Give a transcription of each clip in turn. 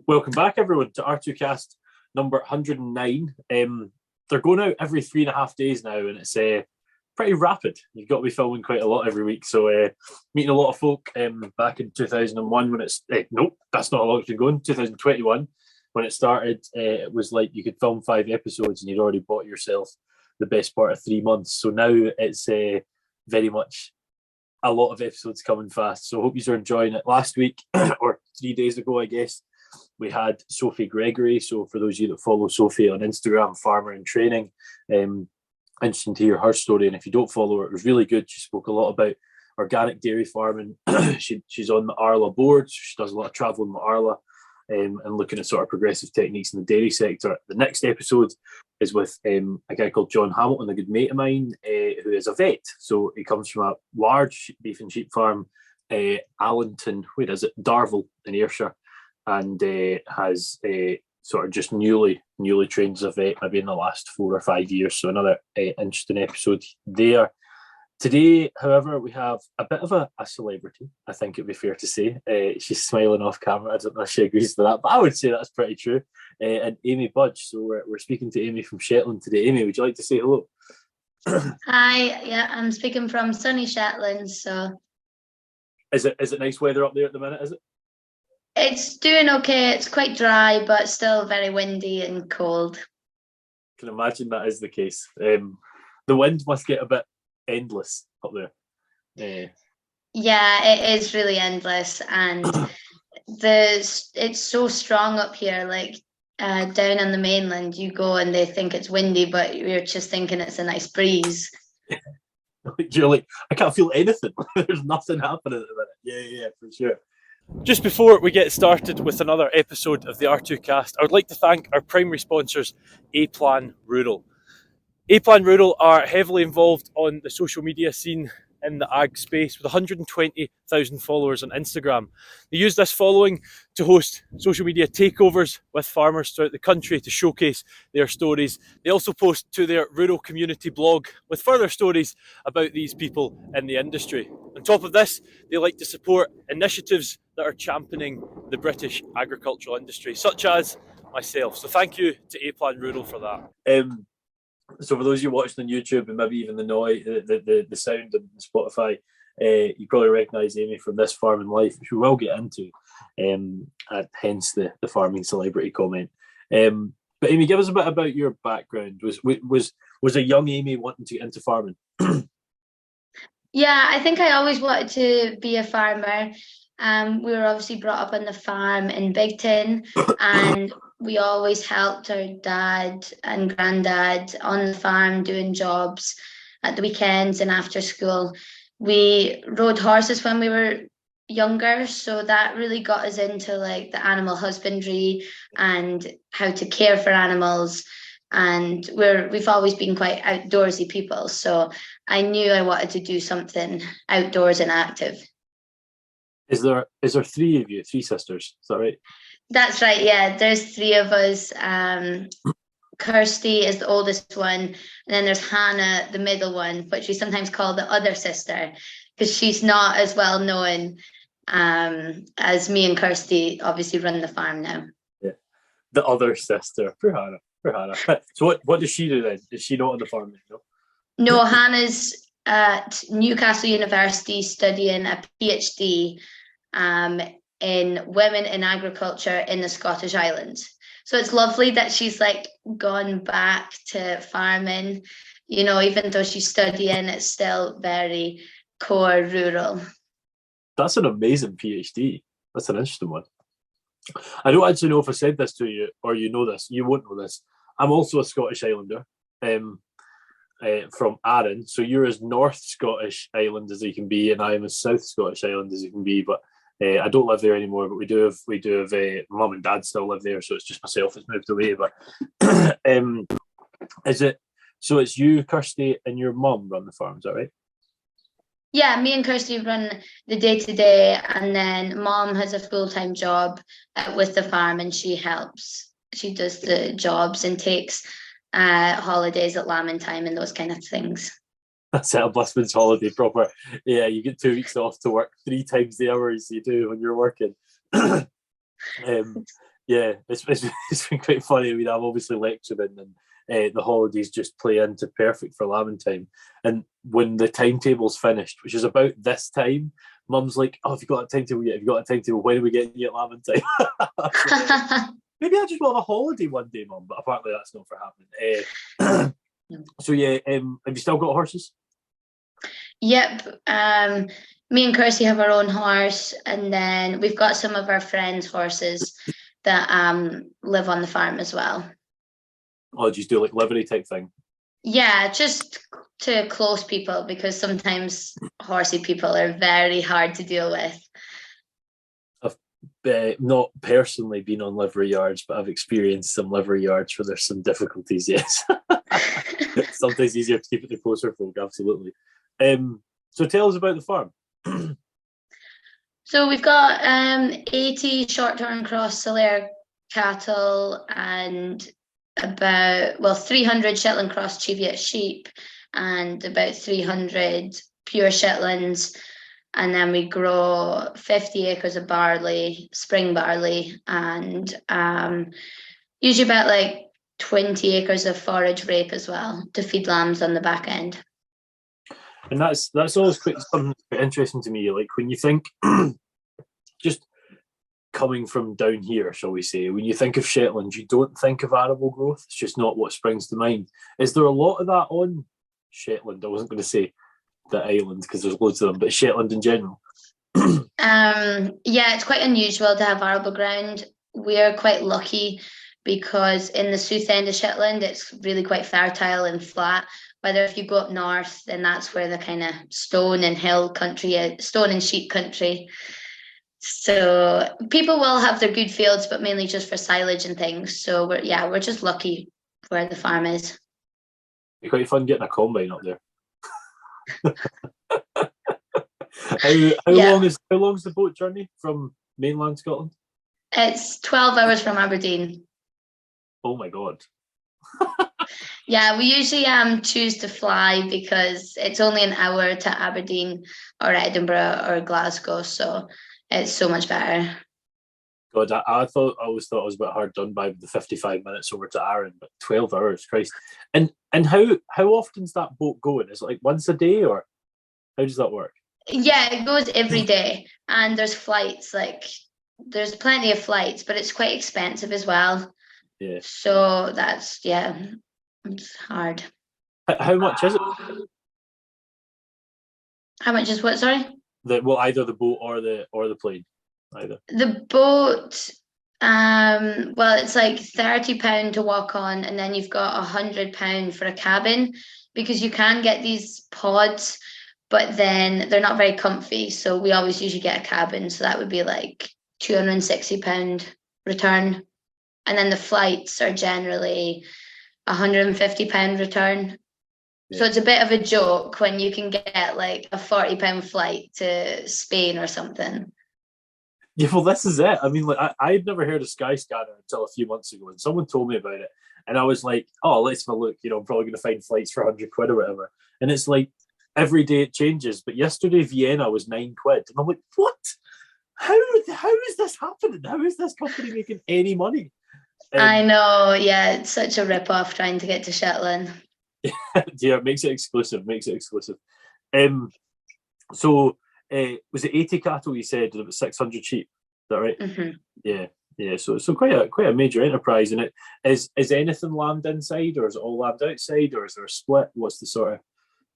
Welcome back, everyone, to R2Kast number 109. They're going out every 3.5 days now, and it's pretty rapid. You've got to be filming quite a lot every week. So, meeting a lot of folk back in 2001 when it's... nope, that's not how long it's been going. 2021, when it started, it was like you could film 5 episodes and you'd already bought yourself the best part of 3 months. So now it's very much a lot of episodes coming fast. So I hope you are enjoying it. Last week, or 3 days ago, I guess, we had Sophie Gregory. So for those of you that follow Sophie on Instagram, Farmer in Training, interesting to hear her story. And if you don't follow her, it was really good. She spoke a lot about organic dairy farming. She's on the Arla board. So she does a lot of traveling with Arla and looking at sort of progressive techniques in the dairy sector. The next episode is with a guy called John Hamilton, a good mate of mine, who is a vet. So he comes from a large beef and sheep farm, Allington, Darvel in Ayrshire, and has sort of just newly trained as a vet, maybe in the last 4 or 5 years. So another interesting episode there. Today, however, we have a bit of a celebrity, I think it'd be fair to say. She's smiling off camera. I don't know if she agrees with that, but I would say that's pretty true. And Aimee Budge. So we're speaking to Aimee from Shetland today. Aimee, would you like to say hello? Hi, yeah, I'm speaking from sunny Shetland. So, is it nice weather up there at the minute? Is it? It's doing okay. It's quite dry, but still very windy and cold. I can imagine that is the case. The wind must get a bit endless up there. Yeah, it is really endless, and it's so strong up here. Like down on the mainland, you go and they think it's windy, but you're just thinking it's a nice breeze. You're like, I can't feel anything. There's nothing happening at the minute. Yeah, for sure. Just before we get started with another episode of the R2Kast, I would like to thank our primary sponsors, A-Plan Rural. A-Plan Rural are heavily involved on the social media scene in the ag space with 120,000 followers on Instagram. They use this following to host social media takeovers with farmers throughout the country to showcase their stories. They also post to their rural community blog with further stories about these people in the industry. On top of this, they like to support initiatives that are championing the British agricultural industry, such as myself. So thank you to A-Plan Rural for that. So for those of you watching on YouTube and maybe even the noise, the sound on Spotify, you probably recognise Aimee from This Farming Life, which we will get into, hence the farming celebrity comment. But Aimee, give us a bit about your background. Was a young Aimee wanting to get into farming? Yeah, I think I always wanted to be a farmer. We were obviously brought up on the farm in Bigton, and we always helped our dad and granddad on the farm doing jobs at the weekends and after school. We rode horses when we were younger, so that really got us into like the animal husbandry and how to care for animals. And we've always been quite outdoorsy people, so I knew I wanted to do something outdoors and active. Is there 3 of you, 3 sisters? Is that right? That's right, yeah. There's 3 of us. Kirsty is the oldest one, and then there's Hannah, the middle one, but she's sometimes called the other sister because she's not as well known as me and Kirsty obviously run the farm now. Yeah, the other sister, for Hannah. So what does she do then? Is she not on the farm then? No, Hannah's at Newcastle University studying a PhD in women in agriculture in the Scottish Islands. So it's lovely that she's like gone back to farming, even though she's studying, it's still very core rural. That's an amazing PhD. That's an interesting one. I don't actually know if I said this to you or you know this. You won't know this. I'm also a Scottish Islander from Arran. So you're as North Scottish Island as you can be, and I'm as South Scottish Island as you can be. But I don't live there anymore. But we do have mum and dad still live there, so it's just myself that's moved away. But is it? So it's you, Kirsty, and your mum run the farm. Is that right? Yeah, me and Kirsty run the day-to-day, and then Mom has a full-time job with the farm, and she helps. She does the jobs and takes holidays at lambing time and those kind of things. That's it, a busman's holiday proper. Yeah, you get 2 weeks off to work 3 times the hours you do when you're working. Yeah, it's been quite funny. I mean, I'm obviously lecturing, and the holidays just play into perfect for lambing time. And when the timetable's finished, which is about this time, Mum's like, "Oh, have you got a timetable yet? Have you got a timetable? When are we getting you at lambing time?" Maybe I just want a holiday one day, Mum. But apparently that's not for happening. So yeah, have you still got horses? Yep. Me and Kirsty have our own horse, and then we've got some of our friends' horses that live on the farm as well. Or do you do like livery type thing? Yeah, just to close people, because sometimes horsey people are very hard to deal with. I've not personally been on livery yards, but I've experienced some livery yards where there's some difficulties, yes. Sometimes easier to keep it to closer folk, absolutely. So tell us about the farm. So we've got 80 short-term cross Solaire cattle and about 300 Shetland cross Cheviot sheep and about 300 pure Shetlands, and then we grow 50 acres of barley, spring barley, and usually about like 20 acres of forage rape as well to feed lambs on the back end. And that's always quite something interesting to me. Like when you think, just coming from down here, shall we say, when you think of Shetland, you don't think of arable growth. It's just not what springs to mind. Is there a lot of that on Shetland? I wasn't going to say the island because there's loads of them, but Shetland in general. Yeah, it's quite unusual to have arable ground. We are quite lucky because in the south end of Shetland, it's really quite fertile and flat. Whether if you go up north, then that's where the kind of stone and hill country is, stone and sheep country. So people will have their good fields, but mainly just for silage and things. So we're just lucky where the farm is. It's quite fun getting a combine up there. How long is the boat journey from mainland Scotland? It's 12 hours from Aberdeen. Oh my God. Yeah, we usually choose to fly because it's only an hour to Aberdeen or Edinburgh or Glasgow, so it's so much better. God, I always thought I was a bit hard done by with the 55 minutes over to Arran, but 12 hours, Christ. And how often's that boat going? Is it like once a day, or how does that work? Yeah, it goes every day, and there's flights, like there's plenty of flights, but it's quite expensive as well. Yeah. So that's, it's hard. How much is it? How much is what, sorry? Either the boat or the plane. Either. The boat, it's like £30 to walk on, and then you've got £100 for a cabin, because you can get these pods, but then they're not very comfy. So we always usually get a cabin. So that would be like £260 return. And then the flights are generally £150 return. Yeah. So it's a bit of a joke when you can get like a £40 flight to Spain or something. Yeah, well, this is it. I mean, like I'd never heard of Skyscanner until a few months ago, and someone told me about it, and I was like, "Oh, let's have a look." I'm probably going to find flights for £100 or whatever. And it's like every day it changes. But yesterday Vienna was £9, and I'm like, "What? How is this happening? How is this company making any money?" I know. Yeah, it's such a rip-off trying to get to Shetland. Yeah, it makes it exclusive. So. Was it 80 cattle you said, and about 600 sheep? Is that right? Mm-hmm. Yeah. So quite a major enterprise. And it is anything lambed inside, or is it all lambed outside, or is there a split? What's the sort of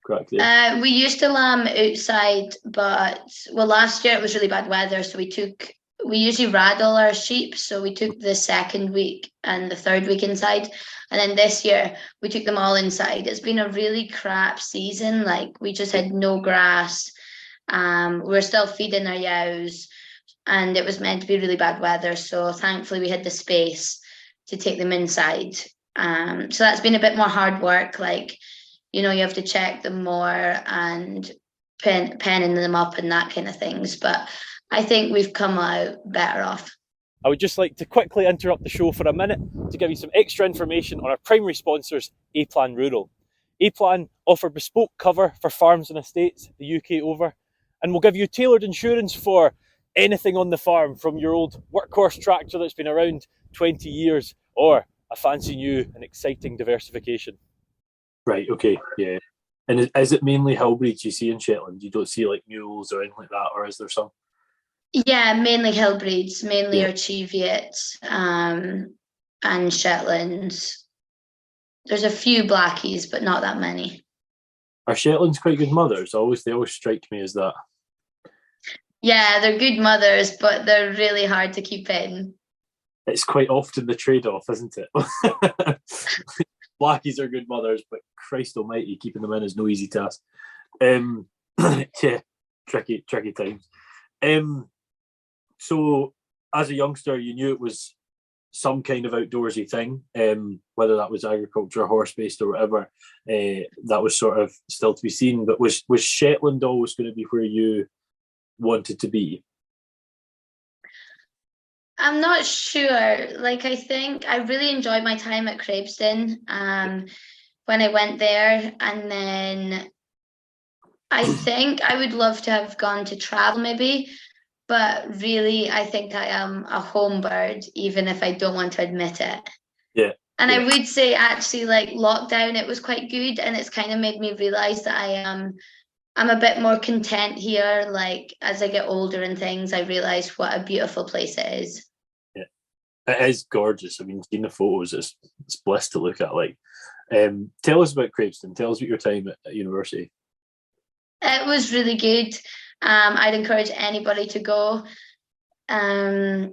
crack there? We used to lamb outside, but last year it was really bad weather, so we usually raddle our sheep, so we took the second week and the third week inside, and then this year we took them all inside. It's been a really crap season. Like we just had no grass. We're still feeding our yows, and it was meant to be really bad weather, so thankfully we had the space to take them inside. So that's been a bit more hard work, like you have to check them more and penning them up and that kind of things, but I think we've come out better off. I would just like to quickly interrupt the show for a minute to give you some extra information on our primary sponsors, A-Plan Rural. A-Plan offer bespoke cover for farms and estates the UK over, and we'll give you tailored insurance for anything on the farm, from your old workhorse tractor that's been around 20 years, or a fancy new and exciting diversification? Right, okay, yeah. And is it mainly hill breeds you see in Shetland? You don't see like mules or anything like that, or is there some? Yeah, mainly hill breeds, mainly Yeah. our Cheviot, and Shetlands. There's a few blackies, but not that many. Are Shetlands quite good mothers? They always strike me as that. Yeah, they're good mothers, but they're really hard to keep in. It's quite often the trade-off, isn't it? Blackies are good mothers, but Christ almighty, keeping them in is no easy task. Yeah, tricky times. So as a youngster, you knew it was some kind of outdoorsy thing, whether that was agriculture, horse-based or whatever. That was sort of still to be seen. But was Shetland always going to be where you wanted to be? I'm not sure. Like, I think I really enjoyed my time at Crabeston when I went there. And then I think I would love to have gone to travel maybe. But really, I think I am a home bird, even if I don't want to admit it. Yeah. And yeah. I would say actually, like lockdown, it was quite good. And it's kind of made me realize that I'm a bit more content here. Like as I get older and things, I realize what a beautiful place it is. Yeah, it is gorgeous. I mean, seeing the photos, it's bliss to look at. Like, tell us about Crabeston. Tell us about your time at university. It was really good. I'd encourage anybody to go. The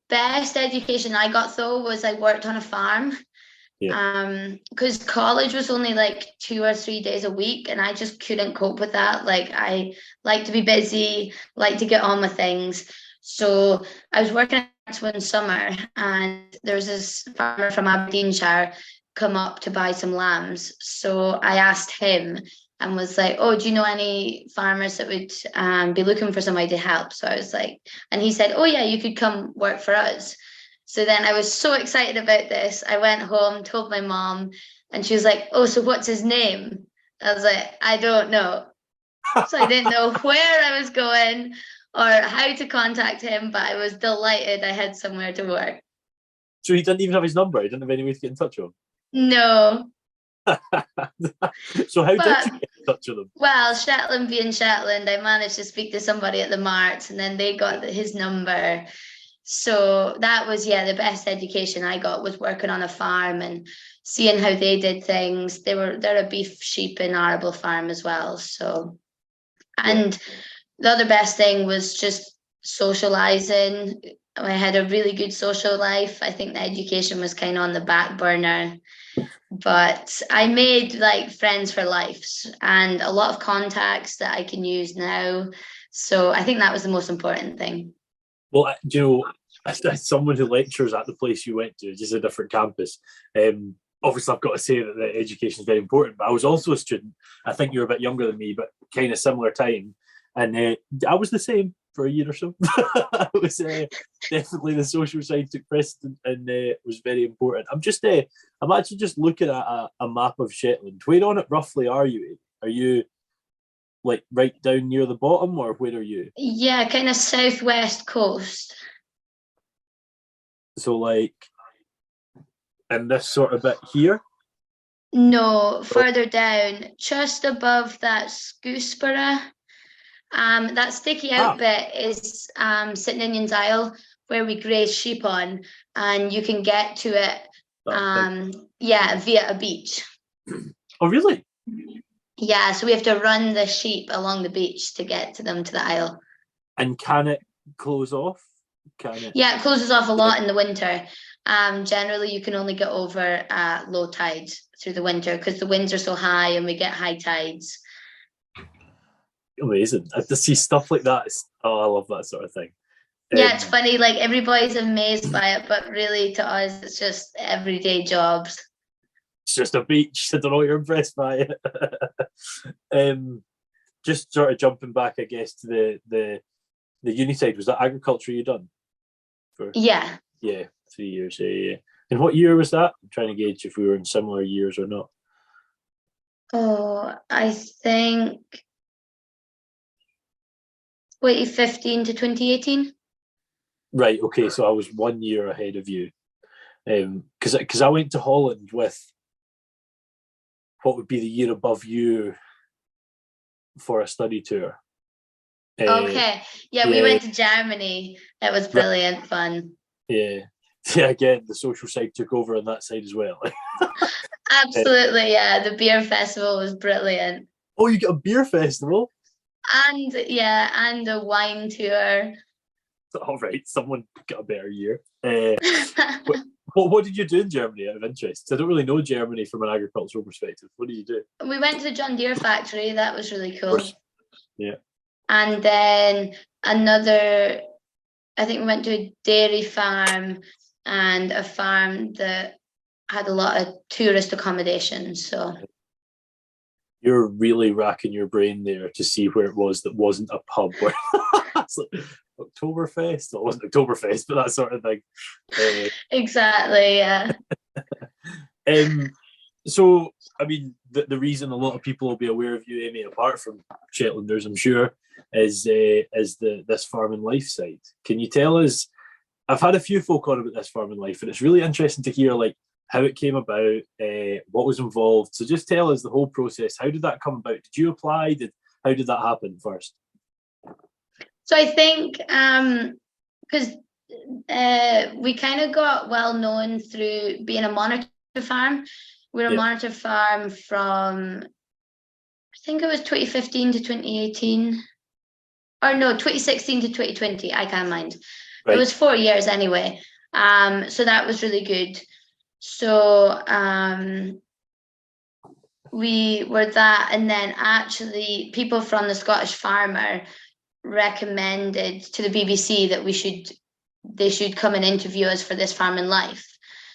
best education I got though was I worked on a farm. Yeah. Because college was only like 2 or 3 days a week, and I just couldn't cope with that. Like I like to be busy, like to get on with things. So I was working one summer, and there was this farmer from Aberdeenshire come up to buy some lambs. So I asked him and was like, "Oh, do you know any farmers that would be looking for somebody to help?" So I was like, and he said, "Oh yeah, you could come work for us." So then I was so excited about this. I went home, told my mom, and she was like, "Oh, so what's his name?" I was like, "I don't know." So I didn't know where I was going or how to contact him, but I was delighted I had somewhere to work. So he didn't even have his number. He didn't have any way to get in touch with him. No. So how did you get in touch with him? Well, Shetland being Shetland, I managed to speak to somebody at the marts, and then they got his number. So that was, yeah, the best education I got was working on a farm and seeing how they did things. They're a beef, sheep and arable farm as well. So, and the other best thing was just socializing. I had a really good social life. I think the education was kind of on the back burner, but I made like friends for life and a lot of contacts that I can use now. So I think that was the most important thing. Well, do you know, as someone who lectures at the place you went to, just a different campus, obviously I've got to say that the education is very important, but I was also a student. I think you're a bit younger than me, but kind of similar time. And I was the same for a year or so. It was definitely the social side took precedent and was very important. I'm actually just looking at a map of Shetland. Where on it roughly are you? Are you like right down near the bottom, or where are you? Yeah, kind of southwest coast. So like in this sort of bit here? No, further down, just above that Scoosborough. That sticky out bit is St Ninian's Isle, where we graze sheep on, and you can get to it via a beach. Oh really? Yeah, so we have to run the sheep along the beach to get to them to the Isle. And can it close off? Yeah, it closes off a lot in the winter. Generally, you can only get over low tides through the winter because the winds are so high and we get high tides. Amazing. To see stuff like that, I love that sort of thing. Yeah, it's funny, like everybody's amazed by it, but really to us, it's just everyday jobs. It's just a beach. I don't know what you're impressed by it. Just sort of jumping back, I guess, to the uni side. Was that agriculture you done? Yeah. Yeah, 3 years. Yeah. And what year was that? I'm trying to gauge if we were in similar years or not. Oh, I think 2015 to 2018. Right. Okay. So I was 1 year ahead of you. Because I went to Holland with what would be the year above you for a study tour. Okay. Yeah, we yeah. went to Germany. It was brilliant fun. Yeah. Yeah, again, the social side took over on that side as well. Absolutely, yeah. The beer festival was brilliant. Oh, you got a beer festival? And yeah, and a wine tour. All right, someone got a better year. What did you do in Germany out of interest? I don't really know Germany from an agricultural perspective. What do you do? We went to the John Deere factory. That was really cool. Yeah. And then I think we went to a dairy farm and a farm that had a lot of tourist accommodation. So you're really racking your brain there to see where it was that wasn't a pub. Where it's like Oktoberfest. Well, it wasn't Oktoberfest, but that sort of thing. Exactly, yeah. So, I mean, the reason a lot of people will be aware of you, Aimee, apart from Shetlanders, I'm sure, is this farm and life side. Can you tell us? I've had a few folk on about this farm and life, and it's really interesting to hear like how it came about, what was involved. So, just tell us the whole process. How did that come about? Did you apply? How did that happen first? So I think because we kind of got well known through being a monitor farm. We were a monitor farm from, I think it was 2015 to 2018. Or no, 2016 to 2020, I can't mind. Right. It was 4 years anyway. So that was really good. So we were that, and then actually people from the Scottish Farmer recommended to the BBC that they should come and interview us for this farm and life.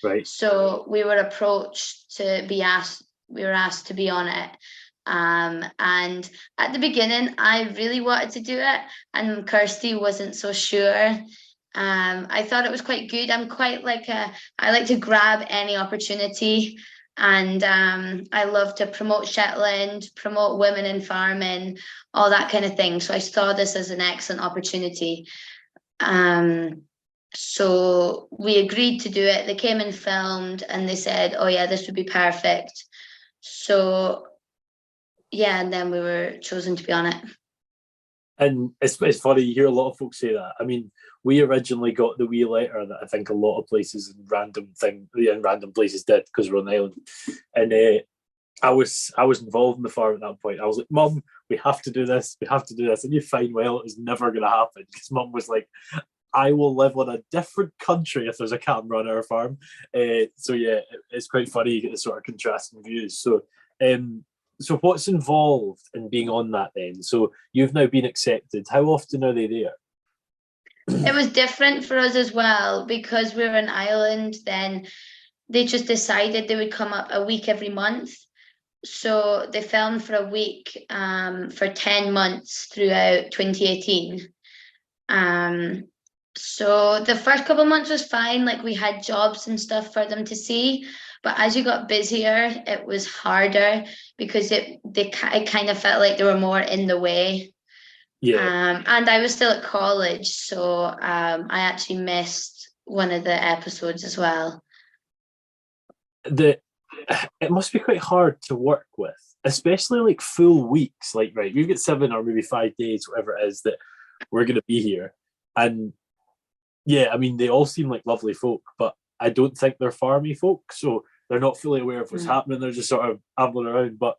Right. So we were approached we were asked to be on it. And at the beginning, I really wanted to do it, and Kirsty wasn't so sure. I thought it was quite good. I'm quite I like to grab any opportunity, and I love to promote Shetland, promote women in farming, all that kind of thing. So I saw this as an excellent opportunity. So we agreed to do it. They came and filmed, and they said, "Oh yeah, this would be perfect." So yeah, and then we were chosen to be on it. And it's funny, you hear a lot of folks say that. I mean, we originally got the wee letter that I think a lot of places in random places did because we're on the island. And I was involved in the farm at that point. I was like, "Mum, we have to do this. We have to do this." And you find, well, it was never going to happen because Mum was like, "I will live on a different country if there's a camera on our farm." So yeah, it's quite funny. You get the sort of contrasting views. So what's involved in being on that then? So you've now been accepted. How often are they there? It was different for us as well because we were an island. Then they just decided they would come up a week every month. So they filmed for a week for 10 months throughout 2018. So the first couple of months was fine. Like we had jobs and stuff for them to see. But as you got busier, it was harder because it kind of felt like they were more in the way. Yeah. And I was still at college, so I actually missed one of the episodes as well. It must be quite hard to work with, especially like full weeks. Like, right, we've got 7 or maybe 5 days, whatever it is, that we're going to be here. And yeah, I mean, they all seem like lovely folk, but I don't think they're farmy folk, so they're not fully aware of what's happening. They're just sort of ambling around. But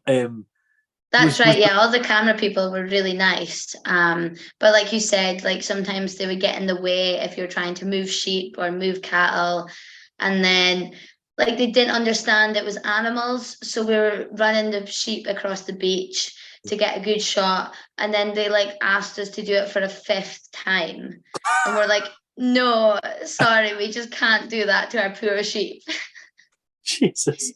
that's right. Yeah, all the camera people were really nice. But like you said, like sometimes they would get in the way if you're trying to move sheep or move cattle, and then like they didn't understand it was animals, so we were running the sheep across the beach to get a good shot, and then they like asked us to do it for a 5th time, and we're like, "No, sorry, we just can't do that to our poor sheep." Jesus.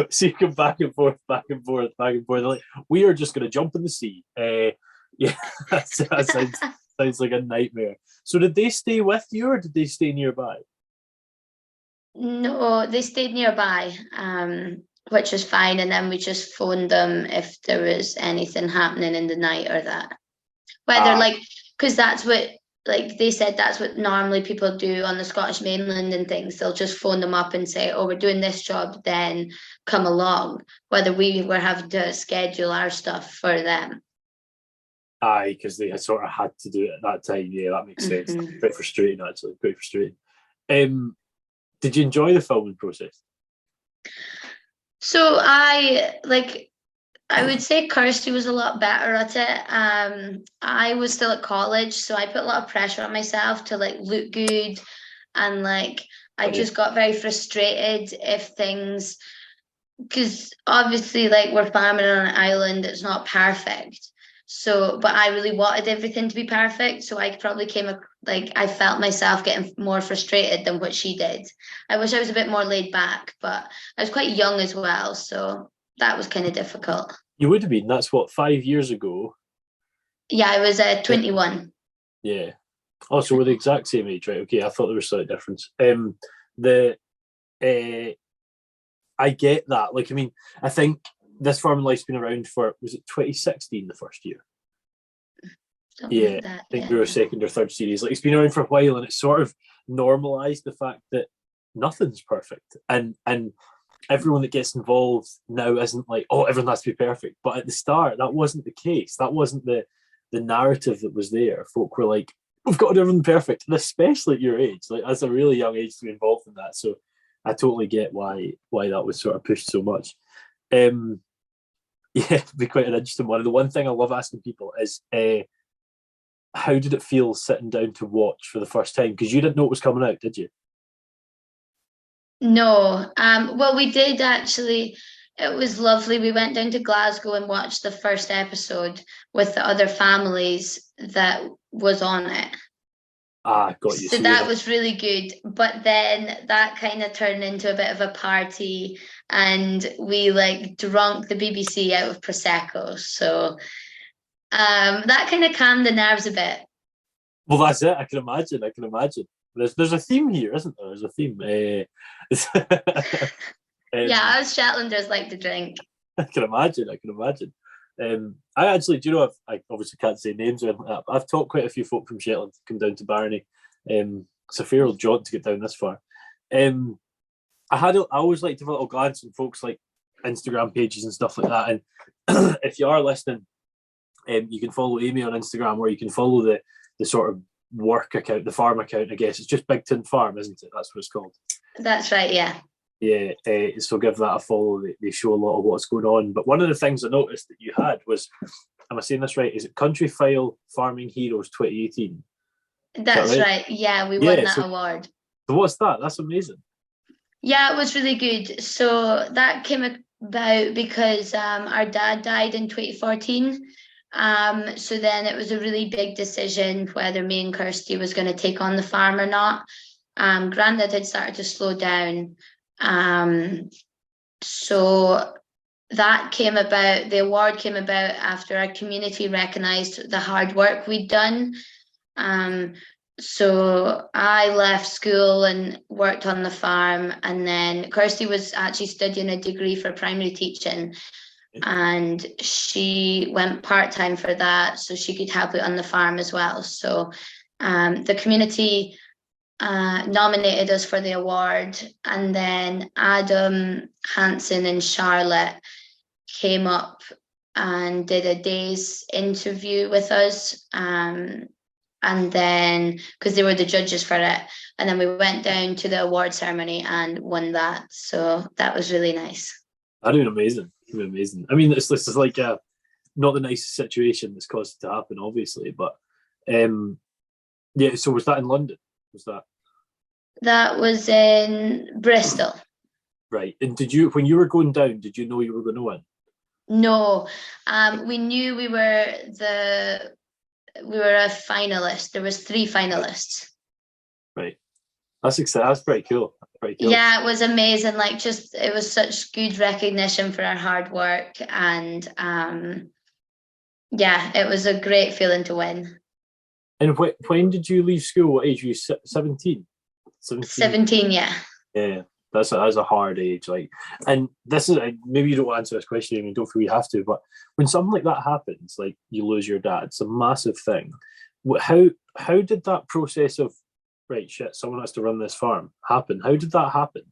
So you go back and forth, back and forth, back and forth. Like, we are just going to jump in the sea. Yeah, that sounds like a nightmare. So did they stay with you or did they stay nearby? No, they stayed nearby, which was fine. And then we just phoned them if there was anything happening in the night or that. Whether because that's what, they said that's what normally people do on the Scottish mainland and things. They'll just phone them up and say, oh, we're doing this job, then come along. Whether we were having to schedule our stuff for them. Aye, because they sort of had to do it at that time. Yeah, that makes sense. Quite frustrating, actually. Quite frustrating. Did you enjoy the filming process? So I would say Kirsty was a lot better at it. I was still at college, so I put a lot of pressure on myself to look good, and I just got very frustrated if things, because obviously we're farming on an island, it's not perfect. So, but I really wanted everything to be perfect. So I probably I felt myself getting more frustrated than what she did. I wish I was a bit more laid back, but I was quite young as well. So that was kind of difficult. You would have been. That's what, 5 years ago? Yeah, I was 21. Yeah. Oh, so we're the exact same age, right? Okay, I thought there was a slight difference. I get that. I think this farming life's been around for, was it 2016, the first year? Something like that, I think we were second or third series. It's been around for a while, and it's sort of normalised the fact that nothing's perfect. And everyone that gets involved now isn't everyone has to be perfect. But at the start, that wasn't the case. That wasn't the narrative that was there. Folk were like, we've got to do everything perfect. And especially at your age, as a really young age to be involved in that. So I totally get why that was sort of pushed so much. Yeah, it'd be quite an interesting one. And the one thing I love asking people is, how did it feel sitting down to watch for the first time? Because you didn't know it was coming out, did you? No. Well, we did actually. It was lovely. We went down to Glasgow and watched the first episode with the other families that was on it. Ah, got you. So that was really good. But then that kind of turned into a bit of a party, and we drunk the BBC out of Prosecco. So that kind of calmed the nerves a bit. Well, that's it. I can imagine. There's a theme here, isn't there? There's a theme. Yeah, us Shetlanders like to drink. I can imagine. I actually, do you know, I obviously can't say names or anything like that, but I've taught quite a few folk from Shetland to come down to Barney. It's a fair old jaunt to get down this far. I always like to have a little glance on folks Instagram pages and stuff like that. And if you are listening, you can follow Aimee on Instagram, or you can follow the sort of work account, the farm account, I guess. It's just Bigton Farm, isn't it? That's what it's called. That's right, yeah. Yeah, so give that a follow. They show a lot of what's going on. But one of the things I noticed that you had was, am I saying this right? Is it Country File Farming Heroes 2018? That's right? Yeah, we won that award. So what's that? That's amazing. Yeah, it was really good. So that came about because our dad died in 2014. So then it was a really big decision whether me and Kirsty was going to take on the farm or not. Grandad had started to slow down. So that came about, the award came about after our community recognised the hard work we'd done. So I left school and worked on the farm, and then Kirsty was actually studying a degree for primary teaching, and she went part-time for that so she could help out on the farm as well. So the community nominated us for the award, and then Adam, Hansen and Charlotte came up and did a day's interview with us, and then because they were the judges for it, and then we went down to the award ceremony and won that. So that was really nice. That'd been amazing. I mean, this is not the nicest situation that's caused it to happen, obviously, but yeah. So was that in London? That was in Bristol. Right. And when you were going down, did you know you were going to win? No, we knew we were a finalist. There was 3 finalists. Right. That's exciting. That's pretty cool. Yeah, it was amazing. It was such good recognition for our hard work, and yeah, it was a great feeling to win. And when did you leave school? What age were you? 17? 17, yeah. Yeah. That's a hard age. Like, and this is maybe you don't want to answer this question. I mean, don't feel you have to. But when something like that happens, like you lose your dad, it's a massive thing. How did that process of right shit, someone has to run this farm happen? How did that happen?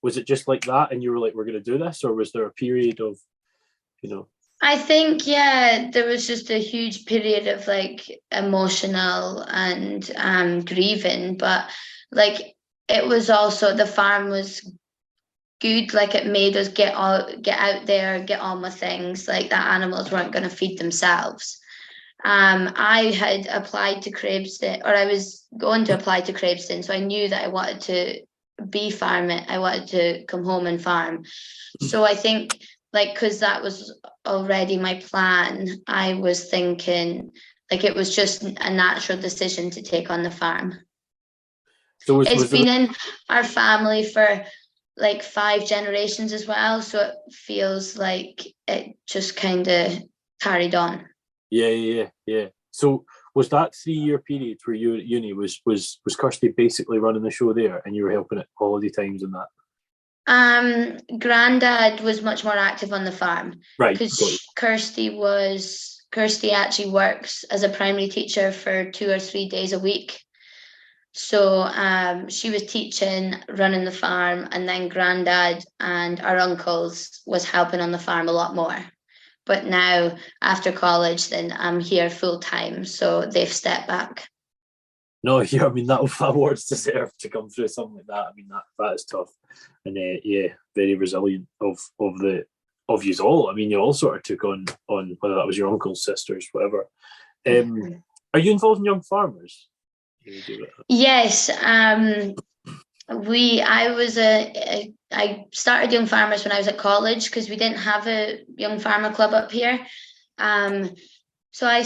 Was it just like that, and you were like, we're going to do this, or was there a period of, I think, yeah, there was just a huge period of like emotional and grieving, but like it was also, the farm was good, like it made us get out there, get on with things, like that animals weren't going to feed themselves. I had applied to Craveston, or I was going to apply to Craveston, so I knew that I wanted to be farming. I wanted to come home and farm. So I think, like, because that was already my plan, I was thinking, like, it was just a natural decision to take on the farm. So it's been in our family for like 5 generations as well, so it feels like it just kind of carried on. Yeah. So was that 3-year period where you were at uni, was Kirsty basically running the show there and you were helping at holiday times and that? Grandad was much more active on the farm. Right. Because Kirsty actually works as a primary teacher for 2 or 3 days a week. So she was teaching, running the farm, and then Grandad and our uncles was helping on the farm a lot more. But now, after college, then I'm here full time, so they've stepped back. No, yeah, I mean that awards deserve to come through something like that. I mean that is tough, and yeah, very resilient of you all. I mean, you all sort of took on whether that was your uncles, sisters, whatever. Are you involved in Young Farmers? Yes, I started Young Farmers when I was at college because we didn't have a Young Farmer Club up here. So I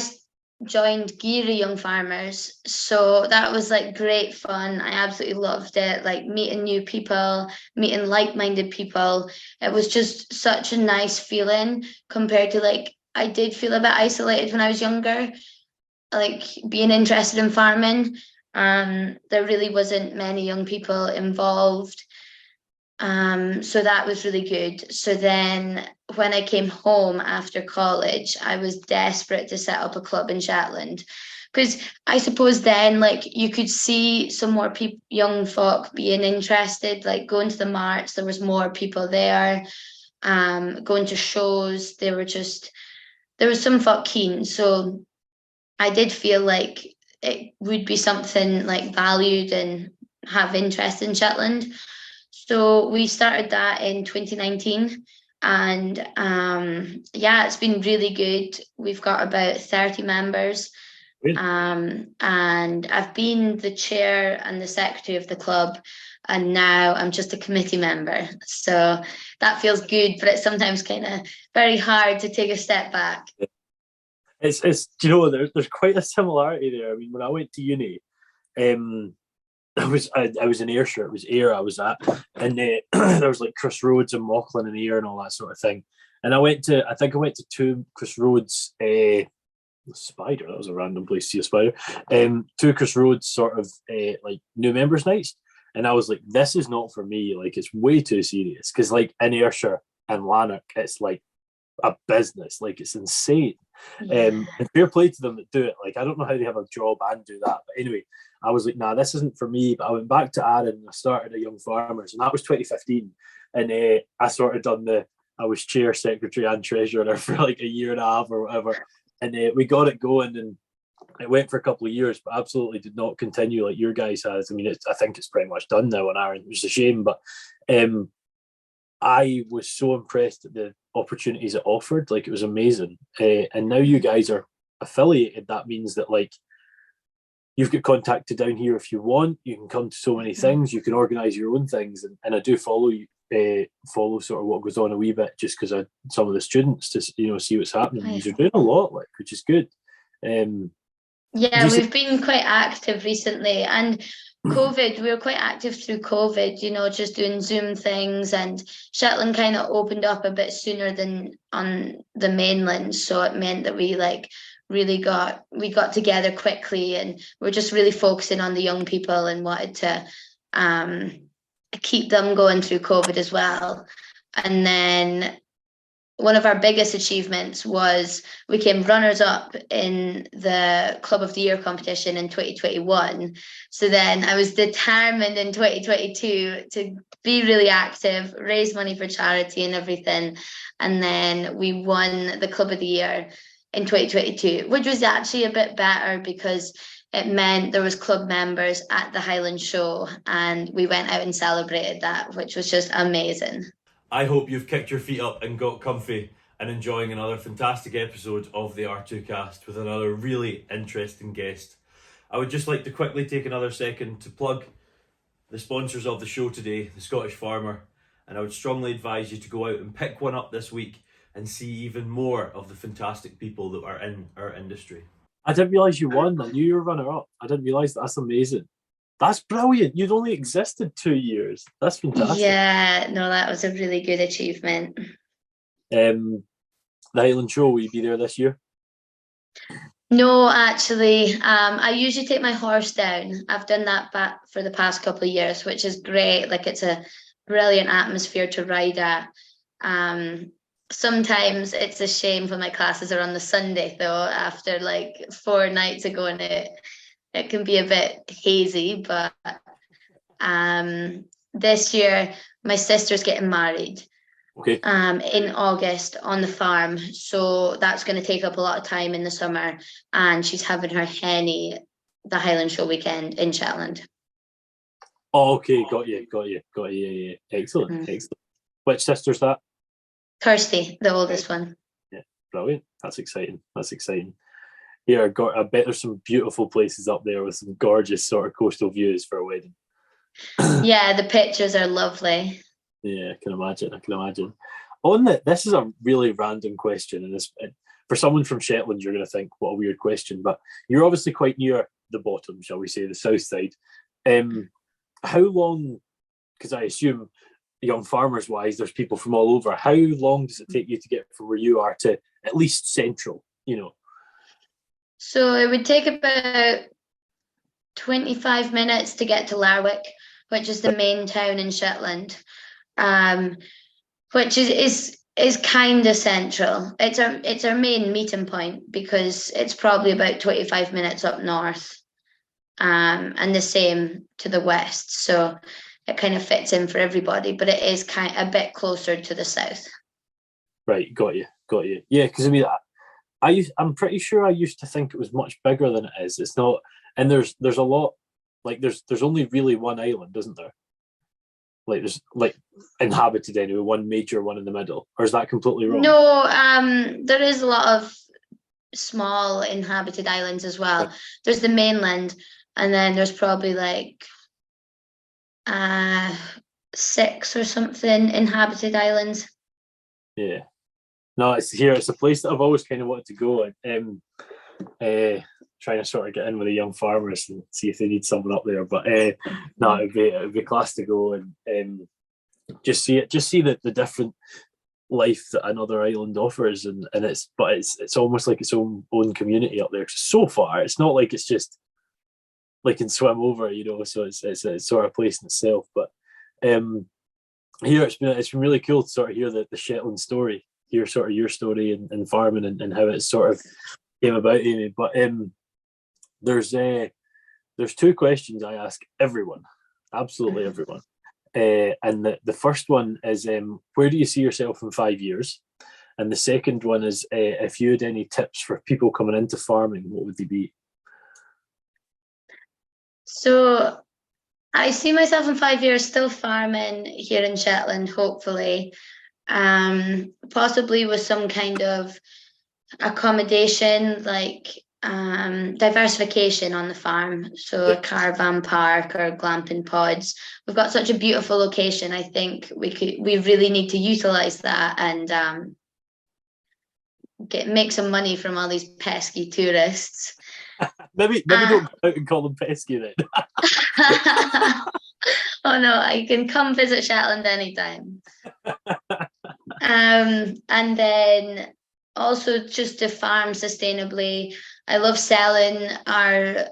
joined Geary Young Farmers. So that was like great fun. I absolutely loved it. Like meeting new people, meeting like-minded people. It was just such a nice feeling compared to like, I did feel a bit isolated when I was younger, like being interested in farming. There really wasn't many young people involved. So that was really good. So then when I came home after college, I was desperate to set up a club in Shetland, because I suppose then like you could see some more young folk being interested, like going to the marts, there was more people there, going to shows, there was some folk keen. So I did feel like it would be something like valued and have interest in Shetland. So we started that in 2019, and yeah, it's been really good. We've got about 30 members, and I've been the chair and the secretary of the club, and now I'm just a committee member. So that feels good, but it's sometimes kind of very hard to take a step back. It's do you know, there's quite a similarity there. I mean, when I went to uni, I was in Ayrshire. It was Ayr I was at, and there was like Chris Rhodes and Mauchline and Ayr and all that sort of thing. And I went to 2 Chris Rhodes spider. That was a random place to see a spider. 2 Chris Rhodes sort of like new members nights, and I was like, this is not for me. Like it's way too serious, because like in Ayrshire and Lanark, it's like a business. Like it's insane. And fair play to them that do it. Like I don't know how they have a job and do that, but anyway, I was like, nah, this isn't for me. But I went back to Arran and I started a Young Farmers, and that was 2015. And I sort of I was chair, secretary, and treasurer for like a year and a half or whatever. And we got it going, and it went for a couple of years, but absolutely did not continue like your guys has. I mean, I think it's pretty much done now on Arran, which is a shame. But I was so impressed at the opportunities it offered. Like it was amazing. And now you guys are affiliated. That means that like you've got contacted down here if you want. You can come to so many things. You can organise your own things. And I do follow sort of what goes on a wee bit, just because some of the students to see what's happening. You're doing a lot, like, which is good. Yeah, we've been quite active recently, and COVID, we were quite active through COVID, just doing Zoom things, and Shetland kind of opened up a bit sooner than on the mainland, so it meant that we got together quickly, and we're just really focusing on the young people and wanted to keep them going through COVID as well. And then one of our biggest achievements was we came runners up in the Club of the Year competition in 2021. So then I was determined in 2022 to be really active, raise money for charity and everything. And then we won the Club of the Year in 2022, which was actually a bit better because it meant there was club members at the Highland Show, and we went out and celebrated that, which was just amazing. I hope you've kicked your feet up and got comfy and enjoying another fantastic episode of the R2Kast with another really interesting guest. I would just like to quickly take another second to plug the sponsors of the show today, the Scottish Farmer, and I would strongly advise you to go out and pick one up this week and see even more of the fantastic people that are in our industry. I didn't realise you won. I knew you were runner-up. I didn't realise that. That's amazing. That's brilliant. You'd only existed 2 years. That's fantastic. Yeah, no, that was a really good achievement. The Highland Show, will you be there this year? No, actually, I usually take my horse down. I've done that back for the past couple of years, which is great. Like, it's a brilliant atmosphere to ride at. Sometimes it's a shame when my classes are on the Sunday, though, after like 4 nights of going it can be a bit hazy. But this year, my sister's getting married. Okay. In August on the farm. So that's going to take up a lot of time in the summer. And she's having her henny the Highland Show weekend in Shetland. Oh, okay. Got you. Yeah. Excellent. Excellent. Which sister's that? Kirsty, the oldest one. Yeah, brilliant. That's exciting. Yeah, I bet there's some beautiful places up there with some gorgeous sort of coastal views for a wedding. Yeah, the pictures are lovely. Yeah, I can imagine. This is a really random question, and for someone from Shetland, you're going to think, what a weird question, but you're obviously quite near the bottom, shall we say, the south side. How long, because I assume young farmers wise, there's people from all over. How long does it take you to get from where you are to at least central, So it would take about 25 minutes to get to Larwick, which is the main town in Shetland, which is kind of central. It's our main meeting point because it's probably about 25 minutes up north, and the same to the west. So it kind of fits in for everybody, but it is kind of a bit closer to the south. Right, got you. Yeah, because I mean, I'm pretty sure I used to think it was much bigger than it is. It's not, and there's a lot, like there's only really one island, isn't there? Like there's like inhabited anyway, one major one in the middle, or is that completely wrong? No, there is a lot of small inhabited islands as well. Right. There's the mainland, and then there's probably like 6 or something inhabited islands. Yeah. No, it's a place that I've always kind of wanted to go, and trying to sort of get in with the young farmers and see if they need someone up there. But no, it'd be class to go and just see the different life that another island offers, and it's almost like its own community up there. Cause so far, it's not like it's just like can swim over, So it's a sort of place in itself. But here it's been really cool to sort of hear the Shetland story, hear sort of your story and farming and how it sort of came about, Aimee. But there's 2 questions I ask everyone, absolutely everyone. And the first one is, where do you see yourself in 5 years? And the second one is, if you had any tips for people coming into farming, what would they be? So I see myself in 5 years still farming here in Shetland, hopefully, possibly with some kind of accommodation, like diversification on the farm. So a caravan park or glamping pods. We've got such a beautiful location. I think we really need to utilize that and make some money from all these pesky tourists. maybe don't go out and call them pesky then. Oh no, I can come visit Shetland anytime. And then also just to farm sustainably. I love selling our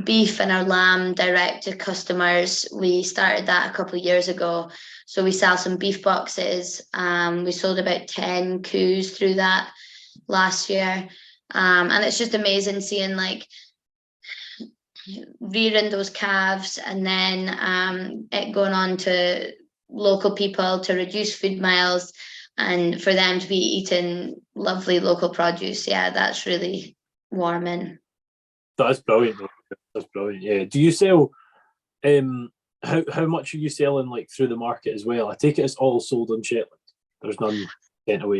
beef and our lamb direct to customers. We started that a couple of years ago. So we sell some beef boxes. We sold about 10 coos through that last year. And it's just amazing seeing like rearing those calves and then it going on to local people to reduce food miles and for them to be eating lovely local produce. Yeah, that's really warming. That's brilliant. That's brilliant. Yeah. Do you sell? How much are you selling like through the market as well? I take it it's all sold on Shetland. There's none sent away.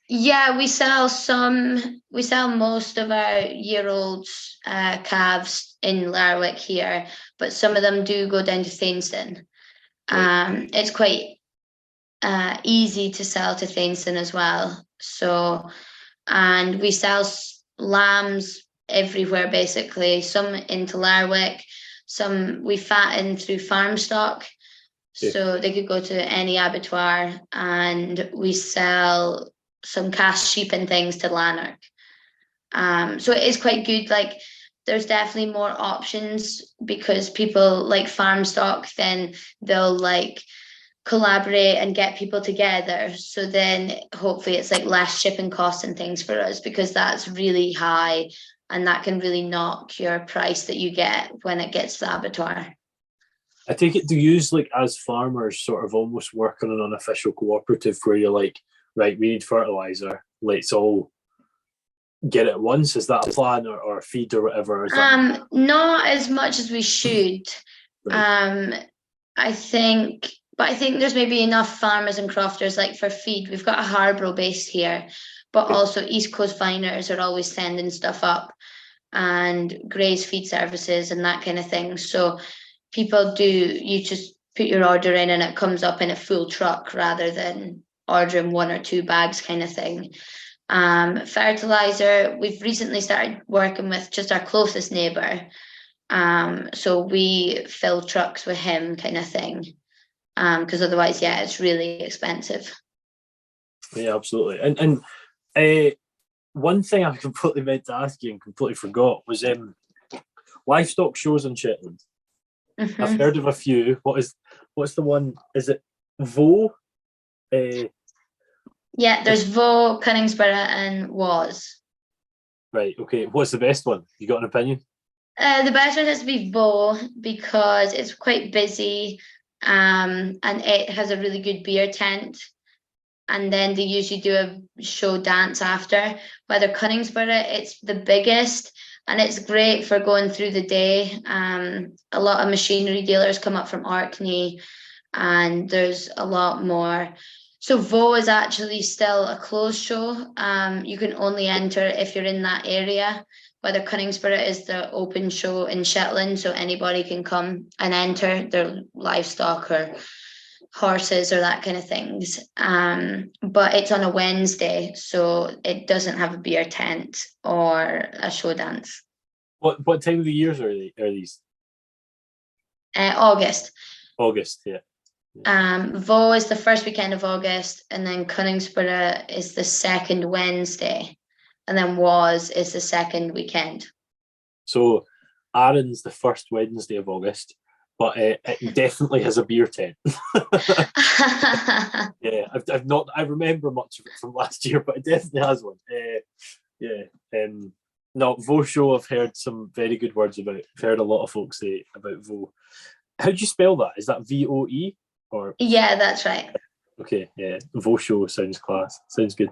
Yeah, we sell some. We sell most of our year-old calves in Lerwick here, but some of them do go down to Thainston. Right. It's quite easy to sell to Thainston as well. So, and we sell lambs everywhere basically. Some into Lerwick, some we fatten through farm stock. Yeah. So they could go to any abattoir, and we sell some cast sheep and things to Lanark. So it is quite good. Like there's definitely more options because people like farm stock, then they'll like collaborate and get people together. So then hopefully it's like less shipping costs and things for us because that's really high and that can really knock your price that you get when it gets to the abattoir. I take it to use like as farmers sort of almost work on an unofficial cooperative where you're like, right, we need fertilizer. Let's all get it at once. Is that a plan or feed or whatever? Not as much as we should. Right. I think there's maybe enough farmers and crofters like for feed. We've got a Harborough base here, but also East Coast Finers are always sending stuff up and Gray's feed services and that kind of thing. So people you just put your order in and it comes up in a full truck rather than ordering 1 or 2 bags kind of thing. Fertilizer, we've recently started working with just our closest neighbour. So we fill trucks with him kind of thing. Because otherwise, yeah, it's really expensive. Yeah, absolutely. And one thing I completely meant to ask you and completely forgot was livestock shows in Shetland. Mm-hmm. I've heard of a few. What's the one? Is it Vaux? Yeah, there's Vaux, Cunningsborough, and Was. Right. Okay. What's the best one? You got an opinion? The best one has to be Vaux because it's quite busy, and it has a really good beer tent. And then they usually do a show dance after. Whether Cunningsborough, it's the biggest, and it's great for going through the day. A lot of machinery dealers come up from Orkney, and there's a lot more. So Vaux is actually still a closed show. You can only enter if you're in that area. Whether Cunningsborough is the open show in Shetland, so anybody can come and enter their livestock or horses or that kind of things. But it's on a Wednesday, so it doesn't have a beer tent or a show dance. What time of the years are these? August. August, yeah. Vaux is the first weekend of August, and then Cunningsborough is the second Wednesday, and then Was is the second weekend. So Arran's the first Wednesday of August, but it definitely has a beer tent. Yeah, I've not. I remember much of it from last year, but it definitely has one. No, Vaux show. I've heard some very good words about. I've heard a lot of folks say about Vaux. How do you spell that? Is that VOE or? Yeah, that's right. Okay, yeah, Vaux show sounds class. Sounds good.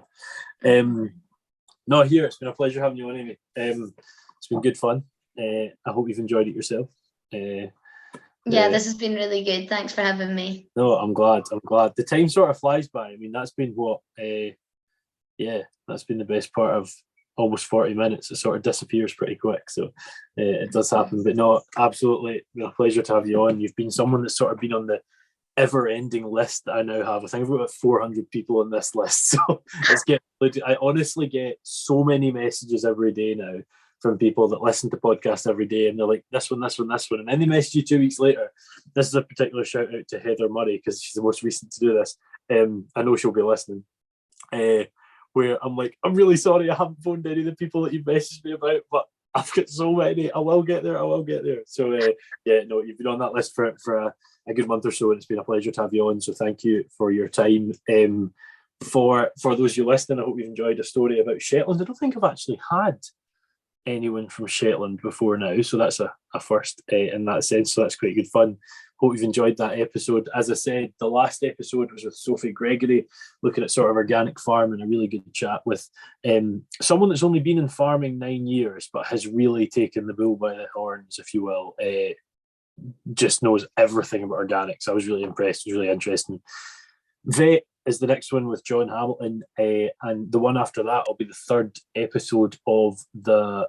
No, here it's been a pleasure having you on, Aimee. It's been good fun. I hope you've enjoyed it yourself. Yeah, this has been really good. Thanks for having me. No, I'm glad. The time sort of flies by. I mean, that's been that's been the best part of almost 40 minutes. It sort of disappears pretty quick. So it does happen. But no, absolutely been a pleasure to have you on. You've been someone that's sort of been on the ever-ending list that I now have. I think I've got about 400 people on this list. So I honestly get so many messages every day now from people that listen to podcasts every day, and they're like, this one, and then they message you 2 weeks later. This is a particular shout out to Heather Murray because she's the most recent to do this. I know she'll be listening. where I'm like, I'm really sorry I haven't phoned any of the people that you've messaged me about, but I've got so many. I will get there. So you've been on that list for a good month or so, and it's been a pleasure to have you on. So thank you for your time. For those of you listening, I hope you've enjoyed a story about Shetland. I don't think I've actually had anyone from Shetland before now, so that's a first in that sense. So that's quite good fun. Hope you've enjoyed that episode. As I said, the last episode was with Sophie Gregory, looking at sort of organic farming, a really good chat with someone that's only been in farming 9 years, but has really taken the bull by the horns, if you will. Just knows everything about organics. I was really impressed. It was really interesting. Vet is the next one with John Hamilton, and the one after that will be the third episode of the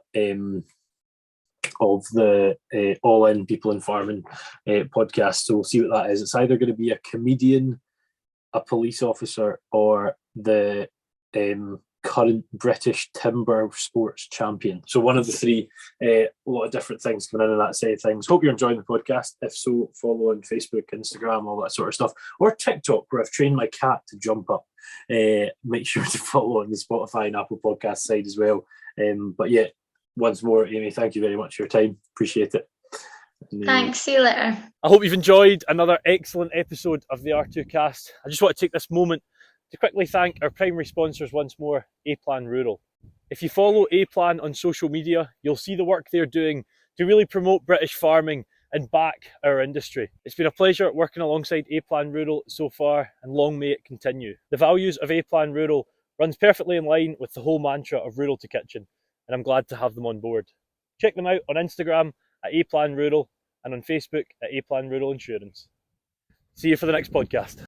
All In People in Farming podcast. So we'll see what that is. It's either going to be a comedian, a police officer, or the current British timber sports champion. So one of the three. A lot of different things coming in that side of things. Hope you're enjoying the podcast. If so, follow on Facebook, Instagram, all that sort of stuff, or TikTok, where I've trained my cat to jump up. Make sure to follow on the Spotify and Apple Podcast side as well. But yeah, once more, Aimee, thank you very much for your time. Appreciate it. Thanks. See you later. I hope you've enjoyed another excellent episode of the R2Kast. I just want to take this moment to quickly thank our primary sponsors once more, A-Plan Rural. If you follow A-Plan on social media, you'll see the work they're doing to really promote British farming and back our industry. It's been a pleasure working alongside A-Plan Rural so far, and long may it continue. The values of A-Plan Rural runs perfectly in line with the whole mantra of rural to kitchen, and I'm glad to have them on board. Check them out on Instagram at A-Plan Rural and on Facebook at A-Plan Rural Insurance. See you for the next podcast.